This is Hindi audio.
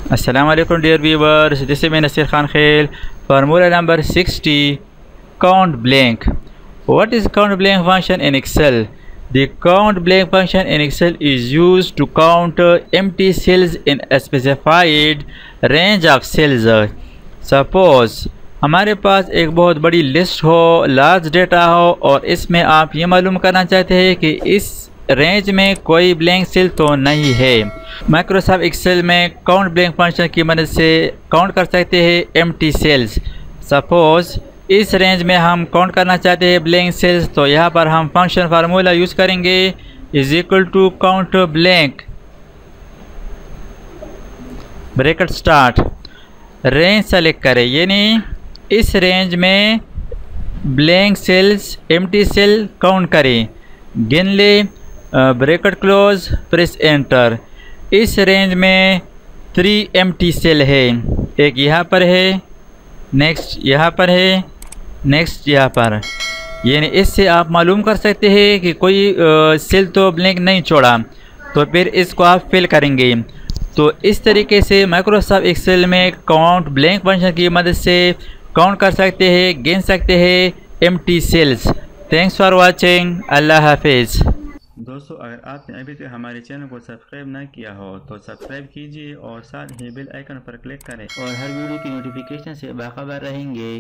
Assalamu alaikum dear viewers, this is Nasir Khan Khail. Formula number 60, count blank. What is count blank function in Excel? The count blank function in Excel is used to count empty cells in a specified range of cells. Suppose हमारे पास एक बहुत बड़ी लिस्ट हो, लार्ज डेटा हो और इसमें आप ये मालूम करना चाहते हैं कि इस रेंज में कोई ब्लैंक सेल तो नहीं है। माइक्रोसॉफ्ट एक्सेल में काउंट ब्लैंक फंक्शन की मदद से काउंट कर सकते हैं एम्प्टी सेल्स। सपोज इस रेंज में हम काउंट करना चाहते हैं ब्लैंक सेल्स, तो यहाँ पर हम फंक्शन फार्मूला यूज़ करेंगे is equal to count blank bracket start, range select करें, यानी इस रेंज में blank cells empty cell count करें, गिन ले, ब्रैकेट क्लोज, प्रेस एंटर। इस रेंज में 3 एम्प्टी सेल है, एक यहाँ पर है, नेक्स्ट यहाँ पर है, नेक्स्ट यहाँ पर, यानी इससे आप मालूम कर सकते हैं कि कोई सेल तो ब्लैंक नहीं छोड़ा, तो फिर इसको आप फिल करेंगे। तो इस तरीके से माइक्रोसॉफ्ट एक्सेल में काउंट ब्लैंक फंक्शन की मदद से काउंट कर सकते हैं, गिन सकते हैं empty cells. Thanks for watching, अल्लाह हाफिज़। दोस्तों, अगर आपने अभी तक हमारे चैनल को सब्सक्राइब ना किया हो तो सब्सक्राइब कीजिए और साथ ही बेल आइकन पर क्लिक करें और हर वीडियो की नोटिफिकेशन से बाखबर रहेंगे।